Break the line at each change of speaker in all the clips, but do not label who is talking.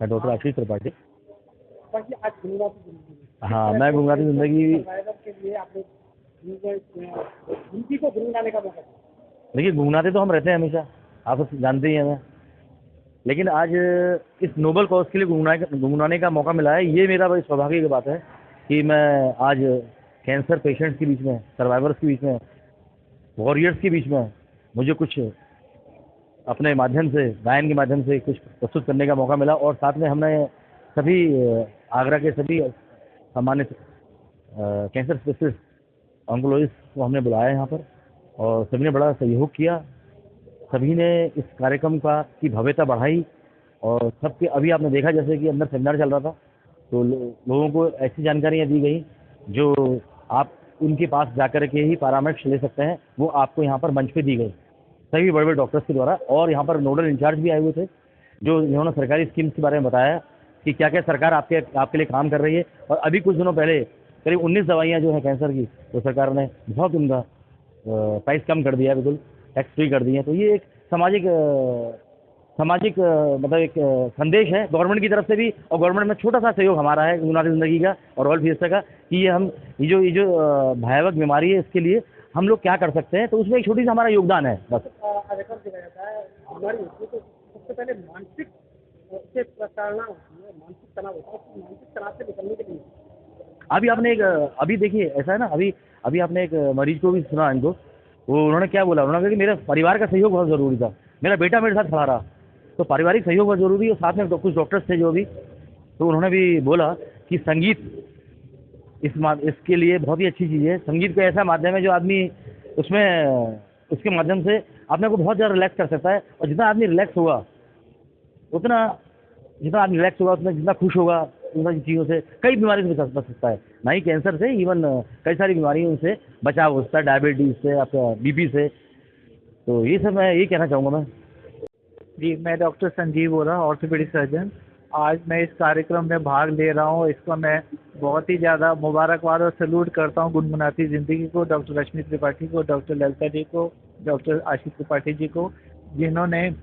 मैं डॉक्टर आशीष त्रिपाठी।
बाकी आज गुजराती जिंदगी
हाँ, मैं गुजराती ज़िंदगी।
सर्वाइवर के लिए आपने जिंदगी को गुनगुनाने का मौका दिया।
देखिए, गुनगुनाते तो हम रहते हैं हमेशा, आप तो जानते ही हैं हमें। लेकिन आज इस नोबल कॉज के लिए गुनगुनाने का मौका मिला है, ये मेरा बड़ी सौभाग्य की बात है कि मैं आज कैंसर पेशेंट्स के बीच में, सर्वाइवर्स के बीच में, वॉरियर्स के बीच में मुझे कुछ अपने माध्यम से, गायन के माध्यम से कुछ प्रस्तुत करने का मौका मिला। और साथ में हमने सभी आगरा के सभी सम्मानित कैंसर स्पेशलिस्ट ऑन्कोलॉजिस्ट को हमने बुलाया यहाँ पर, और सभी ने बड़ा सहयोग किया। सभी ने इस कार्यक्रम की भव्यता बढ़ाई, और सबके अभी आपने देखा जैसे कि अंदर सेमिनार चल रहा था, तो लोगों को ऐसी जानकारियाँ दी गई जो आप उनके पास जाकर के ही परामर्श ले सकते हैं, वो आपको यहाँ पर मंच पे दी गई सभी बड़े बड़े डॉक्टर्स के द्वारा। और यहाँ पर नोडल इंचार्ज भी आए हुए थे, जो इन्होंने सरकारी स्कीम्स के बारे में बताया कि क्या क्या सरकार आपके लिए काम कर रही है। और अभी कुछ दिनों पहले करीब 19 दवाइयाँ जो हैं कैंसर की, तो सरकार ने बहुत उनका प्राइस कम कर दिया है, बिल्कुल टैक्स फ्री कर दिए हैं। तो ये एक सामाजिक मतलब एक संदेश है गवर्नमेंट की तरफ से भी, और गवर्नमेंट में छोटा सा सहयोग हमारा है गुजराती ज़िंदगी का और रॉयल फिएस्टा का, कि ये जो भयावह बीमारी है, इसके लिए हम लोग क्या कर सकते हैं। तो उसमें एक छोटी सा हमारा योगदान है बस।
अधिकतर दिया जाता है बीमारी होती है तो सबसे पहले मानसिक से प्रताड़ना होती है, मानसिक तनाव होता है। तो मानसिक तनाव से निकलने के लिए
अभी आपने अभी देखिए ऐसा है ना, अभी आपने एक मरीज को भी सुना, इनको वो उन्होंने क्या बोला, उन्होंने कहा कि मेरे परिवार का सहयोग बहुत ज़रूरी था, मेरा बेटा मेरे साथ खड़ा रहा। तो पारिवारिक सहयोग बहुत ज़रूरी है। और साथ में कुछ डॉक्टर्स थे जो भी, तो उन्होंने भी बोला कि संगीत इसके लिए बहुत ही अच्छी चीज़ है। संगीत का ऐसा माध्यम है जो आदमी उसके माध्यम से अपने को बहुत ज़्यादा रिलैक्स कर सकता है। और जितना आदमी रिलैक्स होगा उतना जितना खुश होगा, उन सारी चीज़ों से कई बीमारी से बच सकता है, ना ही कैंसर से, इवन कई सारी बीमारियों से बचाव हो सकता है, डायबिटीज़ से, आपका बीपी से। तो ये सब मैं यही कहना चाहूँगा मैं।
जी, मैं डॉक्टर संजीव हो रहा, ऑर्थोपेडिक सर्जन। आज मैं इस कार्यक्रम में भाग ले रहा हूँ, इसको मैं बहुत ही ज़्यादा मुबारकबाद और सैल्यूट करता हूँ गुनगुनाती ज़िंदगी को, डॉक्टर रश्मि त्रिपाठी को, डॉक्टर ललिता जी को, डॉक्टर आशीष त्रिपाठी जी को, जिन्होंने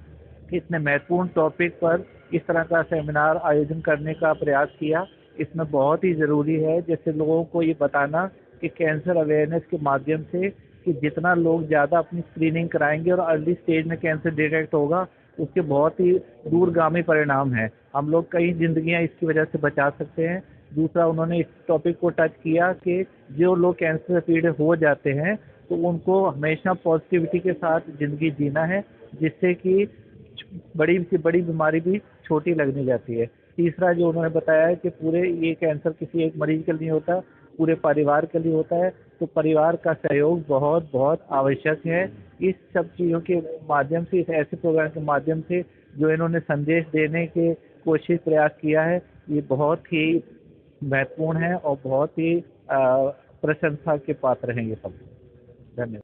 इतने महत्वपूर्ण टॉपिक पर इस तरह का सेमिनार आयोजन करने का प्रयास किया। इसमें बहुत ही ज़रूरी है जैसे लोगों को ये बताना कि कैंसर अवेयरनेस के माध्यम से कि जितना लोग ज़्यादा अपनी स्क्रीनिंग कराएंगे और अर्ली स्टेज में कैंसर डिटेक्ट होगा, उसके बहुत ही दूरगामी परिणाम हैं। हम लोग कई ज़िंदगियां इसकी वजह से बचा सकते हैं। दूसरा, उन्होंने इस टॉपिक को टच किया कि जो लोग कैंसर से पीड़ित हो जाते हैं तो उनको हमेशा पॉजिटिविटी के साथ ज़िंदगी जीना है, जिससे कि बड़ी से बड़ी बीमारी भी छोटी लगने जाती है। तीसरा, जो उन्होंने बताया कि पूरे ये कैंसर किसी एक मरीज के लिए नहीं होता, पूरे परिवार के लिए होता है, तो परिवार का सहयोग बहुत बहुत आवश्यक है। इस सब चीज़ों के माध्यम से, इस ऐसे प्रोग्राम के माध्यम से जो इन्होंने संदेश देने के कोशिश प्रयास किया है, ये बहुत ही महत्वपूर्ण है और बहुत ही प्रशंसा के पात्र हैं ये सब। धन्यवाद।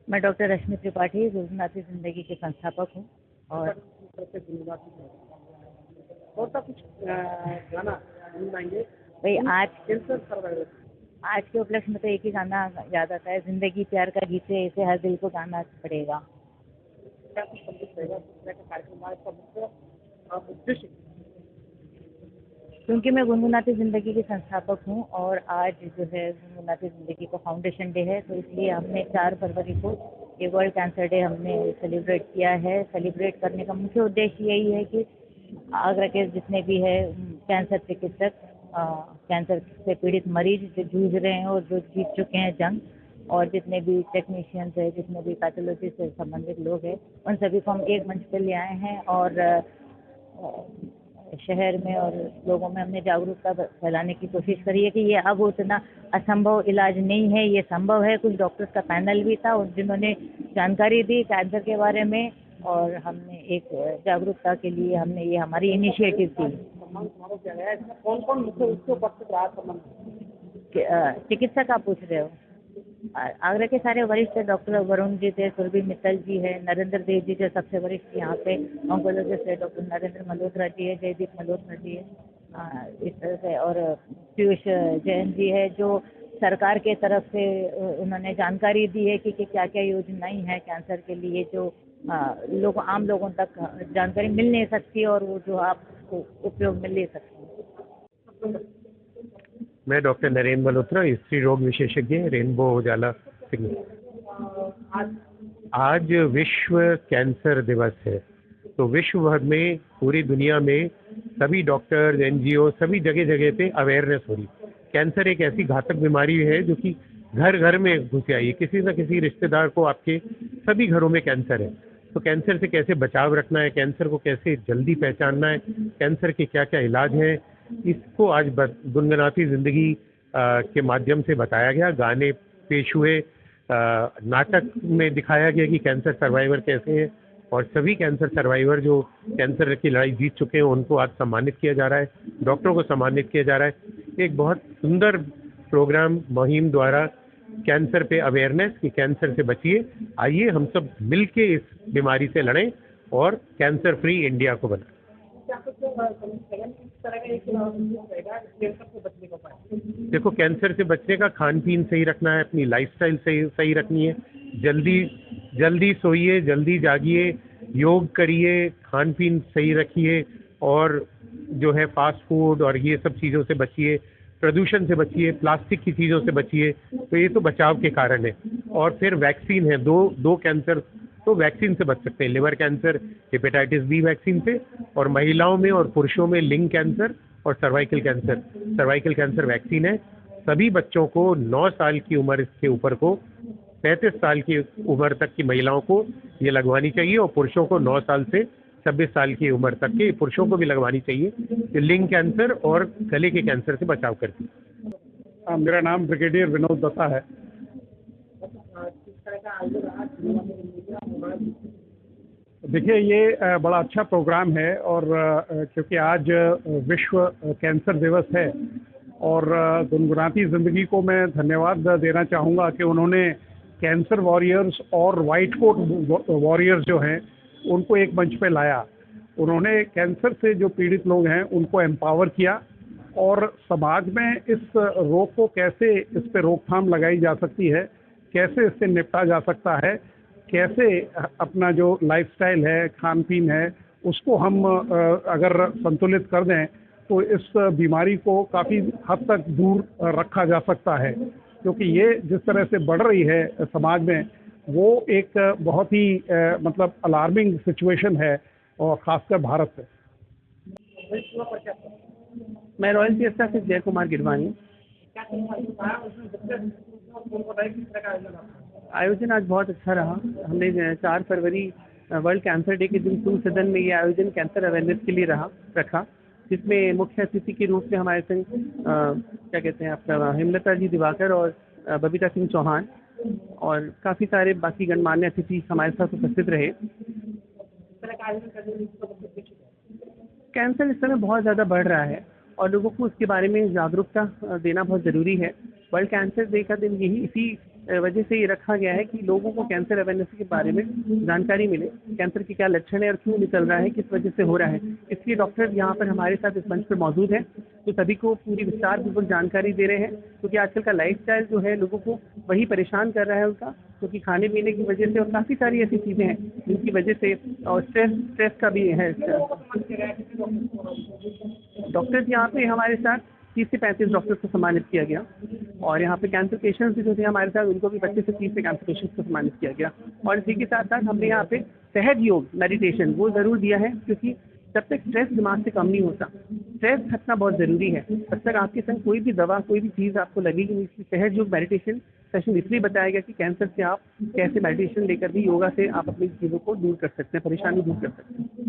मैं डॉक्टर रश्मि त्रिपाठी गुजराती ज़िंदगी के संस्थापक हूँ। और
कुछ गाना गुनगुनाएंगे
भाई
कैंसर सर्वाइवर।
आज के उपलक्ष्य में तो एक ही गाना याद आता है, जिंदगी प्यार का गीत है, इसे हर दिल को गाना पड़ेगा।
क्या कुछ संदेश रहेगा कार्यक्रम का मुख्य उद्देश्य?
क्योंकि मैं गुनगुनाती ज़िंदगी की संस्थापक हूँ और आज जो है गुनगुनाती ज़िंदगी का फाउंडेशन डे है, तो इसलिए हमने 4 फरवरी को ये वर्ल्ड कैंसर डे हमने सेलिब्रेट किया है। सेलिब्रेट करने का मुख्य उद्देश्य यही है कि आगरा के जितने भी है कैंसर चिकित्सक, कैंसर से पीड़ित मरीज जो जूझ रहे हैं और जो जीत चुके हैं जंग, और जितने भी टेक्नीशियंस है, जितने भी पैथोलॉजी से संबंधित लोग हैं, उन सभी को हम एक मंच पर ले आए हैं और शहर में और लोगों में हमने जागरूकता फैलाने की कोशिश करी है कि ये अब उतना असंभव इलाज नहीं है, ये संभव है। कुछ डॉक्टर्स का पैनल भी था और जिन्होंने जानकारी दी कैंसर के बारे में, और हमने एक जागरूकता के लिए हमने ये हमारी इनिशिएटिव थी।
कौन कौन मुख्य उसको उपस्थित रहा?
चिकित्सक आप पूछ रहे हो? आगरा के सारे वरिष्ठ डॉक्टर वरुण जी थे, सुरभि मित्तल जी है, नरेंद्र देव जी जो सबसे वरिष्ठ यहाँ पे ऑन्कोलॉजिस्ट है, डॉक्टर नरेंद्र मल्होत्रा जी है, जयदीप मल्होत्रा जी है, इस तरह से, और पीयूष जैन जी है जो सरकार के तरफ से उन्होंने जानकारी दी है कि क्या क्या योजनाएं हैं कैंसर के लिए जो लोग आम लोगों तक जानकारी मिल नहीं सकती और वो जो आपको उपयोग मिल नहीं सकती।
मैं डॉक्टर नरेंद्र मल्होत्रा, स्त्री रोग विशेषज्ञ, रेनबो उजाला सिग्नल। आज विश्व कैंसर दिवस है, तो विश्व भर में, पूरी दुनिया में सभी डॉक्टर्स, एनजीओ, सभी जगह जगह पे अवेयरनेस हो रही। कैंसर एक ऐसी घातक बीमारी है जो कि घर घर में घुस आई है। किसी न किसी रिश्तेदार को, आपके सभी घरों में कैंसर है। तो कैंसर से कैसे बचाव रखना है, कैंसर को कैसे जल्दी पहचानना है, कैंसर के क्या क्या इलाज हैं, इसको आज गुनगुनाती ज़िंदगी के माध्यम से बताया गया। गाने पेश हुए, नाटक में दिखाया गया कि कैंसर सर्वाइवर कैसे हैं, और सभी कैंसर सर्वाइवर जो कैंसर की लड़ाई जीत चुके हैं उनको आज सम्मानित किया जा रहा है, डॉक्टरों को सम्मानित किया जा रहा है। एक बहुत सुंदर प्रोग्राम मुहिम द्वारा कैंसर पे अवेयरनेस कि कैंसर से बचिए। आइए हम सब मिलके इस बीमारी से लड़ें और कैंसर फ्री इंडिया को बनाएं। देखो, कैंसर से बचने का खान पीन सही रखना है, अपनी लाइफस्टाइल सही रखनी है, जल्दी सोइए, जल्दी जागिए, योग करिए, खान पीन सही रखिए, और जो है फास्ट फूड और ये सब चीज़ों से बचिए, प्रदूषण से बचिए, प्लास्टिक की चीज़ों से बचिए। तो ये तो बचाव के कारण है। और फिर वैक्सीन है, दो कैंसर तो वैक्सीन से बच सकते हैं। Liver cancer hepatitis B vaccine से, और महिलाओं में और पुरुषों में लिंग कैंसर और सर्वाइकल कैंसर वैक्सीन है। सभी बच्चों को 9 साल की उम्र के ऊपर को 35 साल की उम्र तक की महिलाओं को ये लगवानी चाहिए, और पुरुषों को 9 साल से 26 साल की उम्र तक के पुरुषों को भी लगवानी चाहिए। ये लिंग कैंसर और गले के कैंसर से बचाव करती है।
मेरा नाम ब्रिगेडियर विनोद दत्ता है। देखिए, ये बड़ा अच्छा प्रोग्राम है, और क्योंकि आज विश्व कैंसर दिवस है, और गुनगुनाती ज़िंदगी को मैं धन्यवाद देना चाहूँगा कि उन्होंने कैंसर वॉरियर्स और वाइट कोट वॉरियर्स जो हैं उनको एक मंच पे लाया। उन्होंने कैंसर से जो पीड़ित लोग हैं उनको एम्पावर किया, और समाज में इस रोग को कैसे, इस पे रोकथाम लगाई जा सकती है, कैसे इससे निपटा जा सकता है, कैसे अपना जो लाइफस्टाइल है, खान पीन है, उसको हम अगर संतुलित कर दें तो इस बीमारी को काफ़ी हद तक दूर रखा जा सकता है। क्योंकि ये जिस तरह से बढ़ रही है समाज में, वो एक बहुत ही मतलब अलार्मिंग सिचुएशन है, और ख़ासकर भारत में।
मैं रॉयल सिएस्टा से जय कुमार गिरवानी। आयोजन आज बहुत अच्छा रहा। हमने 4 फरवरी वर्ल्ड कैंसर डे के दिन सूर्य सदन में ये आयोजन कैंसर अवेयरनेस के लिए रखा, जिसमें मुख्य अतिथि के रूप में हमारे संग क्या कहते हैं आपका हेमलता जी दिवाकर और बबीता सिंह चौहान और काफ़ी सारे बाकी गणमान्य अतिथि हमारे साथ उपस्थित रहे। कैंसर इस समय बहुत ज़्यादा बढ़ रहा है और लोगों को उसके बारे में जागरूकता देना बहुत ज़रूरी है। वर्ल्ड कैंसर डे का दिन यही इसी वजह से ये रखा गया है कि लोगों को कैंसर अवेयरनेस के बारे में जानकारी मिले, कैंसर के क्या लक्षण है और क्यों निकल रहा है, किस वजह से हो रहा है। इसलिए डॉक्टर यहाँ पर हमारे साथ इस मंच पर मौजूद हैं, तो सभी को पूरी विस्तार पूर्वक जानकारी दे रहे हैं, क्योंकि आजकल का लाइफस्टाइल जो है लोगों को वही परेशान कर रहा है उनका, क्योंकि खाने पीने की वजह से और काफ़ी सारी ऐसी चीज़ें हैं जिनकी वजह से, और स्ट्रेस का भी है। डॉक्टर्स यहाँ पे हमारे साथ 30 से 35 डॉक्टर्स को सम्मानित किया गया, और यहाँ पे कैंसर पेशेंट्स भी जो थे हमारे साथ, उनको भी 25 से 30 से कैंसर पेशेंट्स को सम्मानित किया गया। और इसी के साथ साथ हमने यहाँ पे सहज योग मेडिटेशन वो ज़रूर दिया है, क्योंकि जब तक स्ट्रेस दिमाग से कम नहीं होता, स्ट्रेस हटना बहुत ज़रूरी है। तब तक आपके संग कोई भी दवा, कोई भी चीज़ आपको लगेगी नहीं। इसलिए सहज योग मेडिटेशन सेशन इसलिए बताया गया कि कैंसर से आप कैसे मेडिटेशन लेकर भी, योगा से आप अपनी चीज़ों को दूर कर सकते हैं, परेशानी दूर कर सकते हैं।